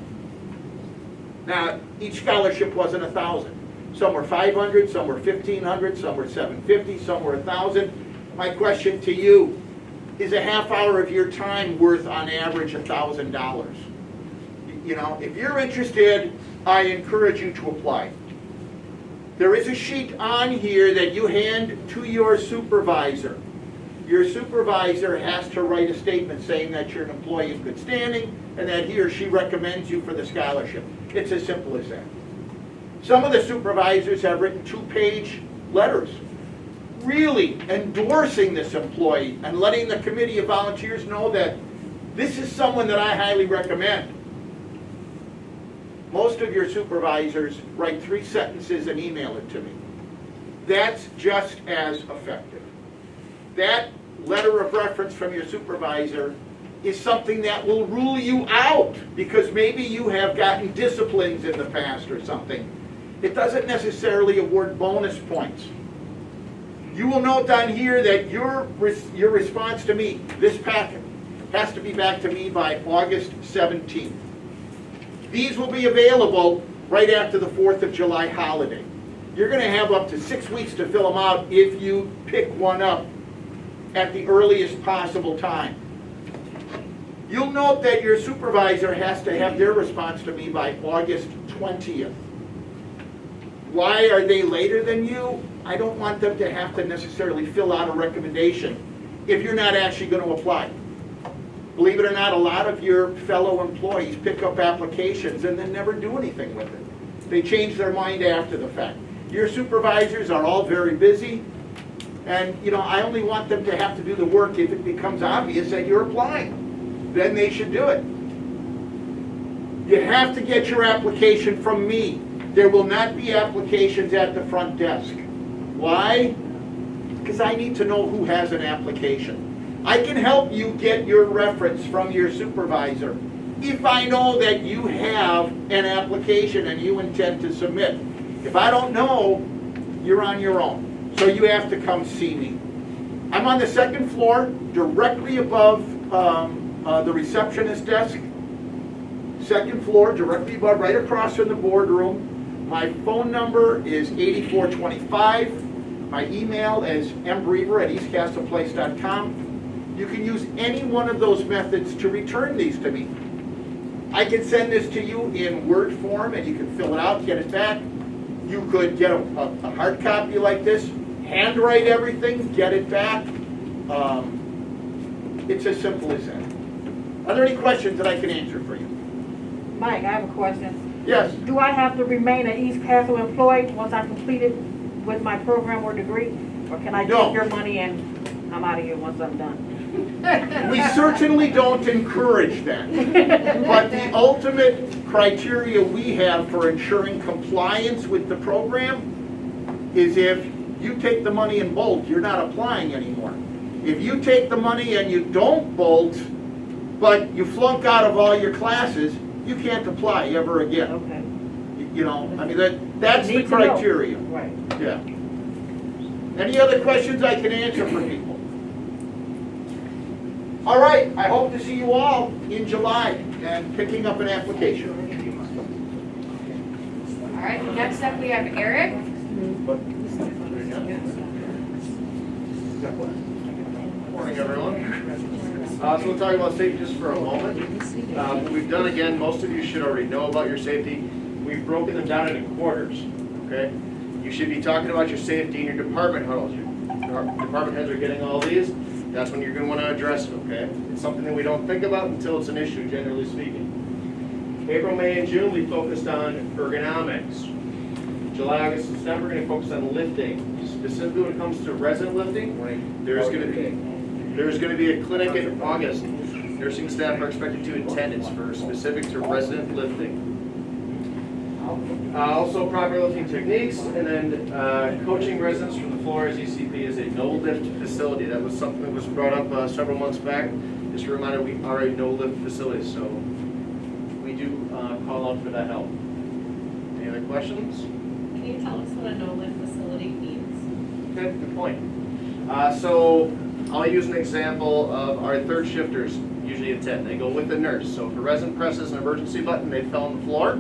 Now, each scholarship wasn't $1,000. Some were $500, some were $1,500, some were $750, some were $1,000. My question to you, is a half hour of your time worth on average $1,000? You know, if you're interested, I encourage you to apply. There is a sheet on here that you hand to your supervisor. Your supervisor has to write a statement saying that you're an employee in good standing and that he or she recommends you for the scholarship. It's as simple as that. Some of the supervisors have written 2-page letters really endorsing this employee and letting the committee of volunteers know that this is someone that I highly recommend. Most of your supervisors write 3 sentences and email it to me. That's just as effective. That letter of reference from your supervisor is something that will rule you out because maybe you have gotten disciplines in the past or something. It doesn't necessarily award bonus points. You will note down here that your response to me, this packet, has to be back to me by August 17th. These will be available right after the 4th of July holiday. You're going to have up to 6 weeks to fill them out if you pick one up at the earliest possible time. You'll note that your supervisor has to have their response to me by August 20th. Why are they later than you? I don't want them to have to necessarily fill out a recommendation if you're not actually going to apply. Believe it or not, a lot of your fellow employees pick up applications and then never do anything with it. They change their mind after the fact. Your supervisors are all very busy, and I only want them to have to do the work if it becomes obvious that you're applying. Then they should do it. You have to get your application from me. There will not be applications at the front desk. Why? Because I need to know who has an application. I can help you get your reference from your supervisor if I know that you have an application and you intend to submit. If I don't know, you're on your own. So you have to come see me. I'm on the 2nd floor, directly above the receptionist desk. 2nd floor, directly above, right across from the boardroom. My phone number is 8425. My email is mbrever@eastcastleplace.com. You can use any one of those methods to return these to me. I can send this to you in Word form and you can fill it out, get it back. You could get a hard copy like this, handwrite everything, get it back. It's as simple as that. Are there any questions that I can answer for you? Mike, I have a question. Yes. Do I have to remain an East Castle employee once I'm completed with my program or degree? Or can I No. take your money and I'm out of here once I'm done? We certainly don't encourage that. But the ultimate criteria we have for ensuring compliance with the program is if you take the money and bolt, you're not applying anymore. If you take the money and you don't bolt, but you flunk out of all your classes, you can't apply ever again. Okay. That's the Need to know. criteria. Right. Yeah. Any other questions I can answer for people? All right, I hope to see you all in July and picking up an application. All right, next up we have Eric. Morning, everyone. So we'll talk about safety just for a moment. What we've done, again, most of you should already know about your safety. We've broken them down into quarters, okay? You should be talking about your safety in your department huddles. Your department heads are getting all these. That's when you're going to want to address it, okay? It's something that we don't think about until it's an issue, generally speaking. April, May, and June, we focused on ergonomics. July, August, and September, we're going to focus on lifting. Specifically when it comes to resident lifting, there's going to be a clinic in August. Nursing staff are expected to attend. It's for specific to resident lifting. Also proper lifting techniques, and then coaching residents from the floor as ECP is a no-lift facility. That was something that was brought up several months back. Just a reminder, we are a no-lift facility, so we do call out for that help. Any other questions? Can you tell us what a no-lift facility means? Okay, good point. So I'll use an example of our third shifters usually attend. They go with the nurse. So if a resident presses an emergency button, they fell on the floor.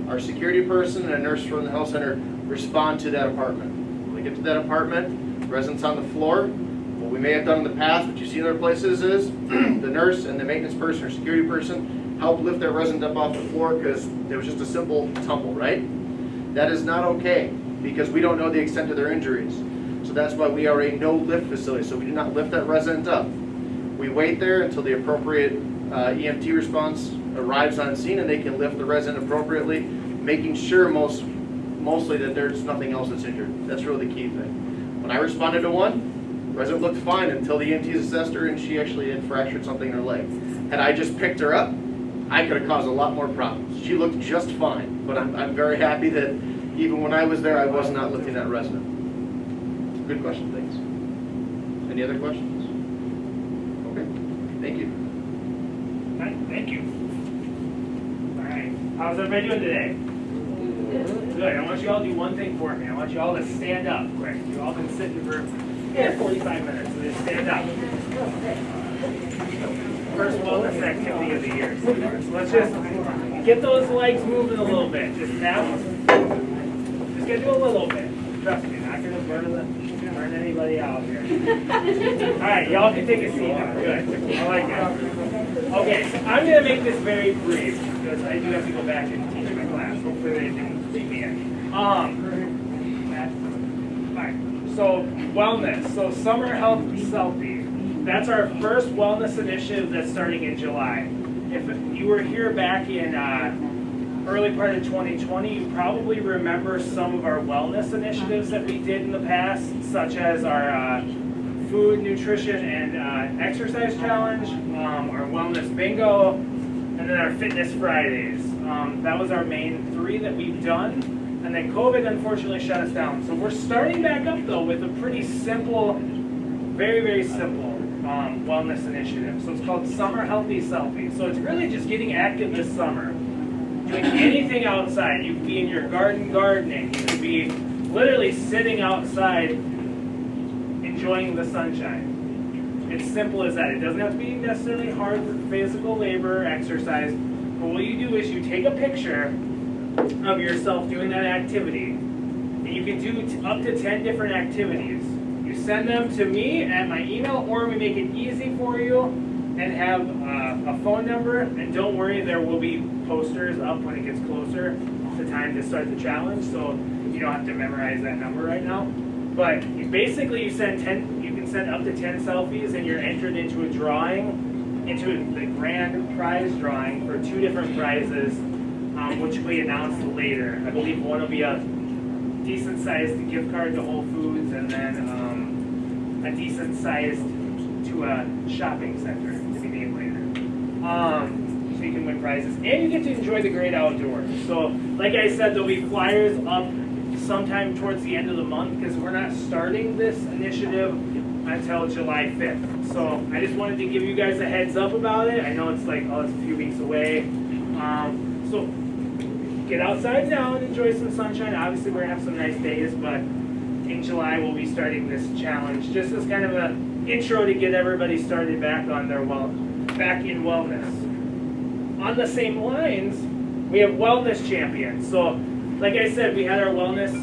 Our security person and a nurse from the health center respond to that apartment. When they get to that apartment, resident's on the floor. What we may have done in the past, what you see in other places is the nurse and the maintenance person or security person help lift that resident up off the floor because it was just a simple tumble, right? That is not okay because we don't know the extent of their injuries. So that's why we are a no-lift facility. So we do not lift that resident up. We wait there until the appropriate EMT response arrives on scene and they can lift the resident appropriately, making sure mostly that there's nothing else that's injured. That's really the key thing. When I responded to one, resident looked fine until the EMTs assessed her and she actually had fractured something in her leg. Had I just picked her up, I could have caused a lot more problems. She looked just fine, but I'm very happy that even when I was there, I was not lifting that resident. Good question, thanks. Any other questions? Okay, thank you. All right, thank you. All right, how's everybody doing today? Good. I want you all to do one thing for me. I want you all to stand up quick. You've all been sitting for 45 minutes, so just stand up. First wellness activity of the year. So let's just get those legs moving a little bit. Just get to a little bit. Trust me, not going to burn anybody out here. All right, y'all can take a seat now. Good. I like it. Okay, so I'm going to make this very brief because I do have to go back and teach my class. Hopefully they didn't beat me in. All right. So wellness. So summer health selfie. That's our first wellness initiative that's starting in July. If you were here back in early part of 2020, you probably remember some of our wellness initiatives that we did in the past, such as our food, nutrition, and exercise challenge, our wellness bingo, and then our fitness Fridays. That was our main three that we've done, and then COVID unfortunately shut us down. So we're starting back up though with a pretty simple, very, very simple wellness initiative. So it's called Summer Healthy Selfie. So it's really just getting active this summer. Doing anything outside. You could be in your garden gardening. You could be literally sitting outside enjoying the sunshine. It's simple as that. It doesn't have to be necessarily hard physical labor or exercise. But what you do is you take a picture of yourself doing that activity. And you can do up to 10 different activities. You send them to me at my email, or we make it easy for you and have a phone number. And don't worry, there will be posters up when it gets closer to time to start the challenge, so you don't have to memorize that number right now. But you can send up to 10 selfies, and you're entered into a drawing, into the grand prize drawing for 2 different prizes, which we announce later. I believe one will be a decent-sized gift card to Whole Foods, and then a decent-sized to a shopping center to be named later. So you can win prizes, and you get to enjoy the great outdoors. So, like I said, there'll be flyers up sometime towards the end of the month because we're not starting this initiative until July 5th. So I just wanted to give you guys a heads up about it. I know it's like, oh, it's a few weeks away. So get outside now and enjoy some sunshine. Obviously, we're gonna have some nice days, but in July we'll be starting this challenge just as kind of an intro to get everybody started back on their back in wellness. On the same lines, we have wellness champions. So, like I said, we had our wellness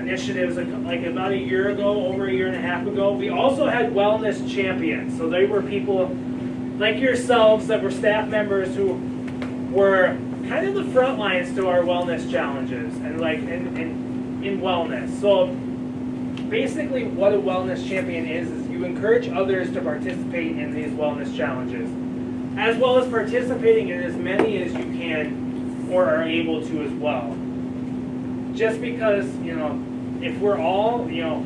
initiatives like about a year ago, over a year and a half ago. We also had wellness champions. So they were people like yourselves that were staff members who were kind of the front lines to our wellness challenges and like in wellness. So basically what a wellness champion is you encourage others to participate in these wellness challenges, as well as participating in as many as you can or are able to as well. Just because, you know, if we're all, you know,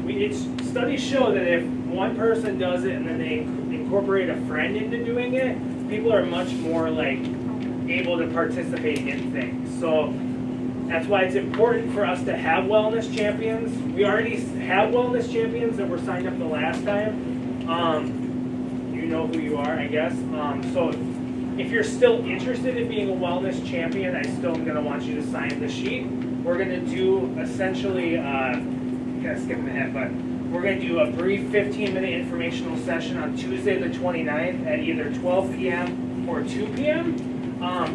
studies show that if one person does it and then they incorporate a friend into doing it, people are much more like able to participate in things. So that's why it's important for us to have wellness champions. We already have wellness champions that were signed up the last time. You know who you are, I guess. So if you're still interested in being a wellness champion, I still am going to want you to sign the sheet. We're going to do essentially, kind of skipping ahead, but we're going to do a brief 15-minute informational session on Tuesday the 29th at either 12 p.m. or 2 p.m.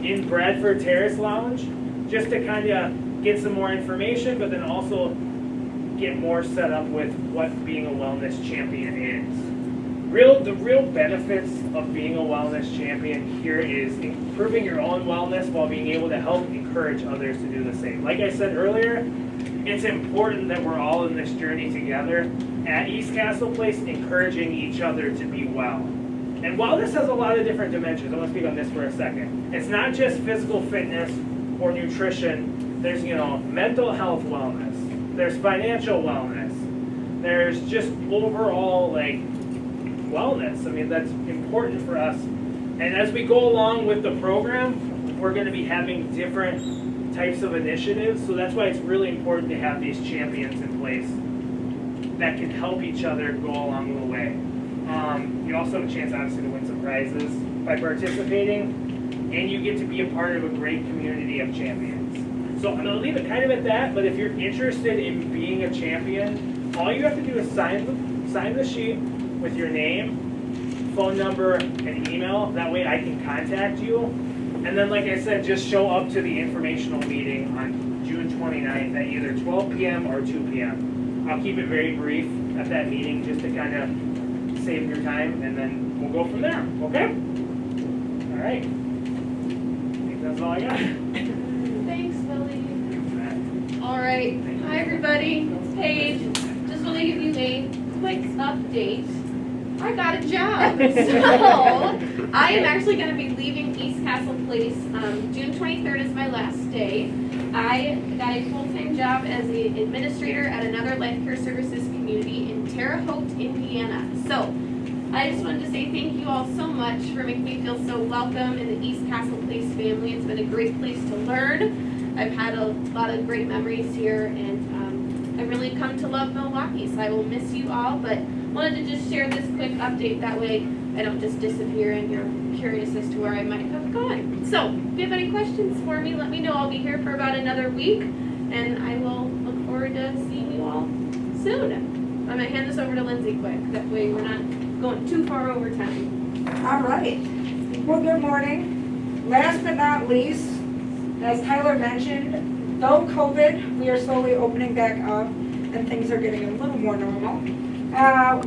In Bradford Terrace Lounge, just to kind of get some more information, but then also get more set up with what being a wellness champion is. The real benefits of being a wellness champion here is improving your own wellness while being able to help encourage others to do the same. Like I said earlier, it's important that we're all in this journey together at East Castle Place, encouraging each other to be well. And wellness has a lot of different dimensions. I want to speak on this for a second. It's not just physical fitness or nutrition. There's, you know, mental health wellness. There's financial wellness. There's just overall, like, wellness. I mean, that's important for us. And as we go along with the program, we're going to be having different types of initiatives. So that's why it's really important to have these champions in place that can help each other go along the way. You also have a chance, obviously, to win some prizes by participating, and you get to be a part of a great community of champions. So I'm going to leave it kind of at that, but if you're interested in being a champion, all you have to do is sign the sheet with your name, phone number, and email. That way I can contact you. And then, like I said, just show up to the informational meeting on June 29th at either 12 p.m. or 2 p.m. I'll keep it very brief at that meeting just to kind of save your time, and then we'll go from there, okay? All right. I think that's all I got. Thanks, Billy. All right. Hi, everybody. It's Paige. Just want to give you a quick update. I got a job. So I am actually going to be leaving East Castle Place. June 23rd is my last day. I got a full-time job as an administrator at another life care services community in Terre Haute, Indiana. So I just wanted to say thank you all so much for making me feel so welcome in the East Castle Place family. It's been a great place to learn. I've had a lot of great memories here, and I've really come to love Milwaukee. So I will miss you all, but wanted to just share this quick update. That way I don't just disappear and you're curious as to where I might have gone. So if you have any questions for me, let me know. I'll be here for about another week, and I will look forward to seeing you all soon. I'm going to hand this over to Lindsay quick. That way we're not going too far over time. All right. Well, good morning. Last but not least, as Tyler mentioned, though COVID, we are slowly opening back up and things are getting a little more normal.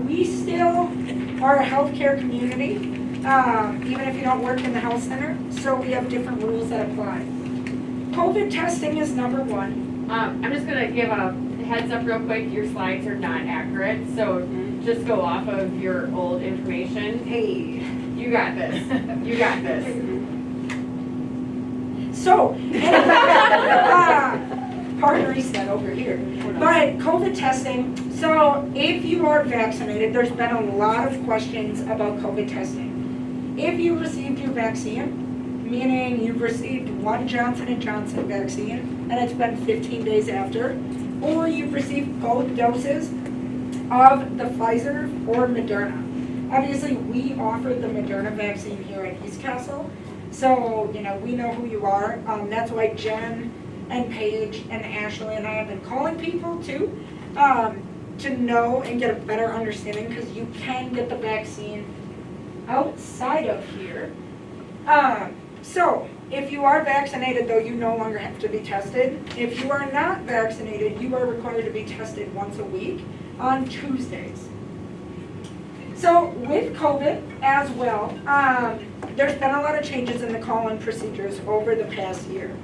We still are a healthcare community, even if you don't work in the health center, so we have different rules that apply. COVID testing is number one. I'm just going to give a heads up real quick. Your slides are not accurate, so just go off of your old information. Hey. You got this. You got this. So, pardon reset over here. But COVID testing, so if you are vaccinated, there's been a lot of questions about COVID testing. If you received your vaccine, meaning you've received one Johnson & Johnson vaccine, and it's been 15 days after, or you've received both doses of the Pfizer or Moderna. Obviously, we offer the Moderna vaccine here at East Castle, so, you know, we know who you are. That's why Jen and Paige and Ashley and I have been calling people too, to know and get a better understanding, because you can get the vaccine outside of here. So If you are vaccinated, though, you no longer have to be tested. If you are not vaccinated, you are required to be tested once a week on Tuesdays. So with COVID as well, there's been a lot of changes in the call-in procedures over the past year.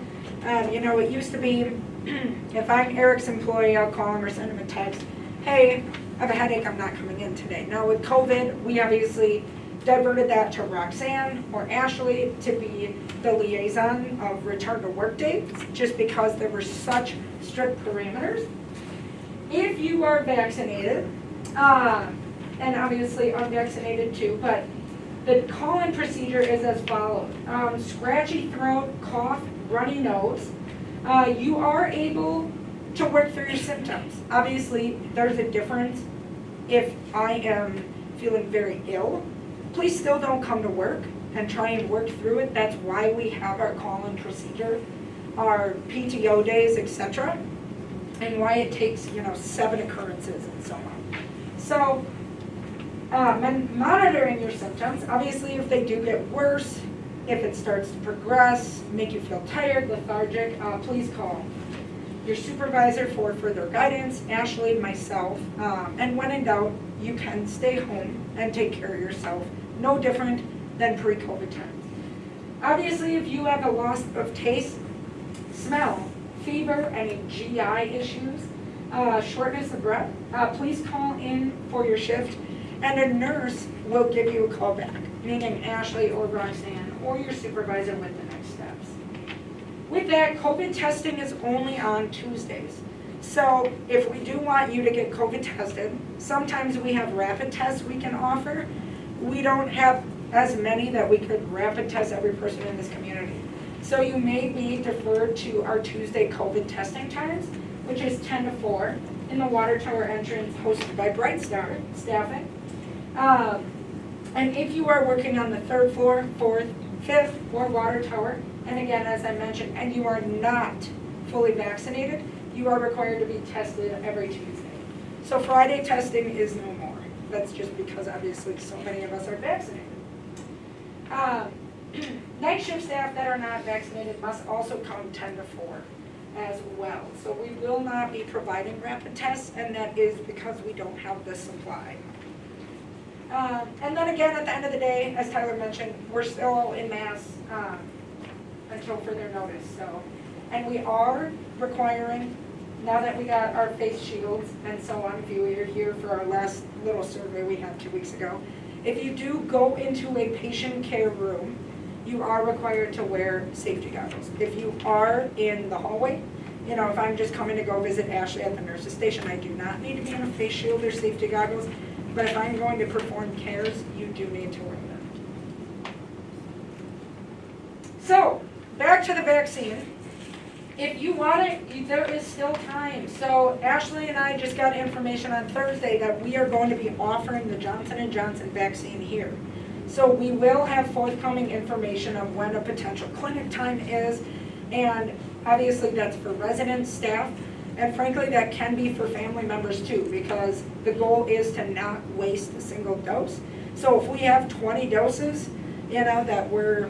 You know, it used to be, if I'm Eric's employee, I'll call him or send him a text, hey, I have a headache, I'm not coming in today. Now with COVID, we obviously diverted that to Roxanne or Ashley to be the liaison of return to work dates, just because there were such strict parameters. If you are vaccinated, and obviously unvaccinated too, but the call-in procedure is as follows. Scratchy throat, cough, runny nose. You are able to work through your symptoms. Obviously, there's a difference if I am feeling very ill. Please still don't come to work and try and work through it. That's why we have our call-in procedure, our PTO days, etc., and why it takes, 7 occurrences and so on. So, monitoring your symptoms, obviously if they do get worse, if it starts to progress, make you feel tired, lethargic, please call your supervisor for further guidance, Ashley, myself, and when in doubt, you can stay home and take care of yourself. No different than pre-COVID times. Obviously, if you have a loss of taste, smell, fever, any GI issues, shortness of breath, please call in for your shift, and a nurse will give you a call back, meaning Ashley or Roxanne or your supervisor with the next steps. With that, COVID testing is only on Tuesdays. So if we do want you to get COVID tested, sometimes we have rapid tests we can offer. We don't have as many that we could rapid test every person in this community. So you may be deferred to our Tuesday COVID testing times, which is 10 to 4 in the water tower entrance hosted by Bright Star staffing. And if you are working on the 3rd floor, 4th, 5th, or water tower, and again, as I mentioned, and you are not fully vaccinated, you are required to be tested every Tuesday. So Friday testing is no more. That's just because obviously so many of us are vaccinated. Night shift staff that are not vaccinated must also come 10 to 4 as well. So we will not be providing rapid tests, and that is because we don't have the supply. And then again, at the end of the day, as Tyler mentioned, we're still in mass until further notice. So, and we are requiring, now that we got our face shields and so on, if you were here for our last little survey we had 2 weeks ago, if you do go into a patient care room, you are required to wear safety goggles. If you are in the hallway, if I'm just coming to go visit Ashley at the nurse's station, I do not need to be in a face shield or safety goggles. But if I'm going to perform cares, you do need to wear them. So, back to the vaccine. If you want it, there is still time. So Ashley and I just got information on Thursday that we are going to be offering the Johnson & Johnson vaccine here. So we will have forthcoming information of when a potential clinic time is, and obviously that's for residents, staff, and frankly that can be for family members too, because the goal is to not waste a single dose. So if we have 20 doses, that we're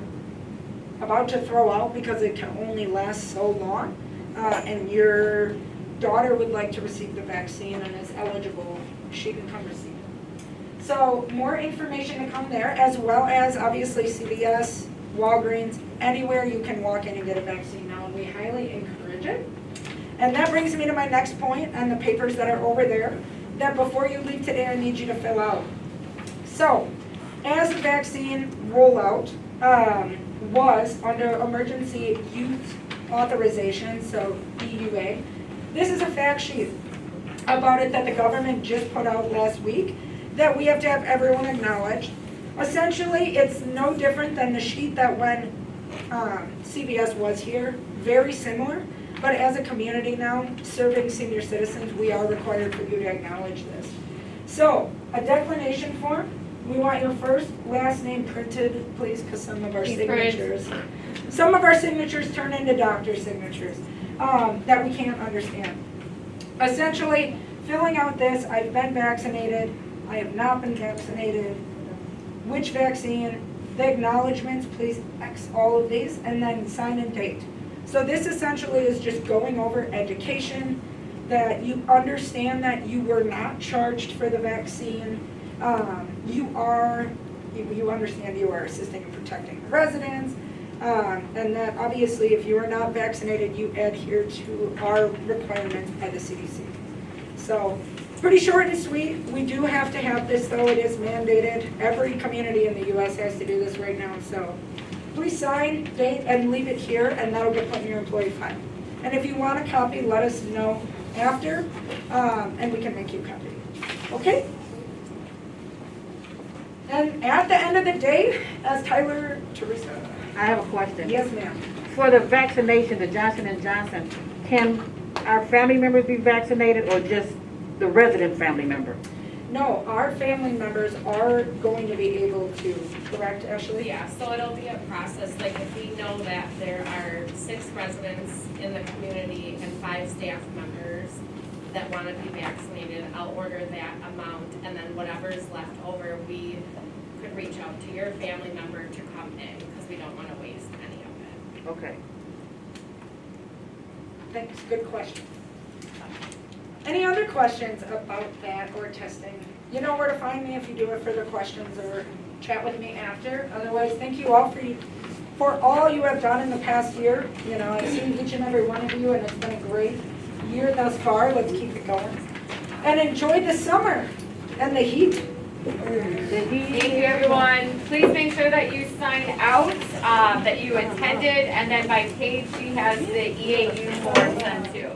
about to throw out because it can only last so long, and your daughter would like to receive the vaccine and is eligible, she can come receive it. So more information to come there, as well as obviously CVS, Walgreens, anywhere you can walk in and get a vaccine now, and we highly encourage it. And that brings me to my next point and the papers that are over there, that before you leave today I need you to fill out. So, as the vaccine rollout was under emergency use authorization, so EUA, this is a fact sheet about it that the government just put out last week that we have to have everyone acknowledge. Essentially, it's no different than the sheet that when CVS was here, very similar. But as a community now, serving senior citizens, we are required for you to acknowledge this. So, a declination form, we want your first, last name printed, please, because some of our signatures turn into doctor's signatures that we can't understand. Essentially, filling out this, I've been vaccinated, I have not been vaccinated, which vaccine, the acknowledgements, please X all of these, and then sign and date. So this essentially is just going over education, that you understand that you were not charged for the vaccine. You understand you are assisting in protecting the residents, and that obviously if you are not vaccinated, you adhere to our requirements by the CDC. So, pretty short and sweet. We do have to have this, though. It is mandated. Every community in the U.S. has to do this right now. So, please sign, date, and leave it here, and that'll get put in your employee file. And if you want a copy, let us know after, and we can make you a copy. Okay? And at the end of the day, as Teresa. I have a question. Yes, ma'am. For the vaccination, the Johnson & Johnson, can our family members be vaccinated or just the resident family member? No, our family members are going to be able to, correct, Ashley? Yeah, so it'll be a process, like if we know that there are 6 residents in the community and 5 staff members that want to be vaccinated, I'll order that amount, and then whatever's left over, we could reach out to your family member to come in, because we don't want to waste any of it. Okay. Thanks, good question. Any other questions about that or testing? You know where to find me if you do have further questions or chat with me after. Otherwise, thank you all for all you have done in the past year. You know, I've seen each and every one of you, and it's been a great year thus far. Let's keep it going. And enjoy the summer and the heat. Thank you, everyone. Please make sure that you sign out, that you attended, and then by Paige, she has the EAU form sent too.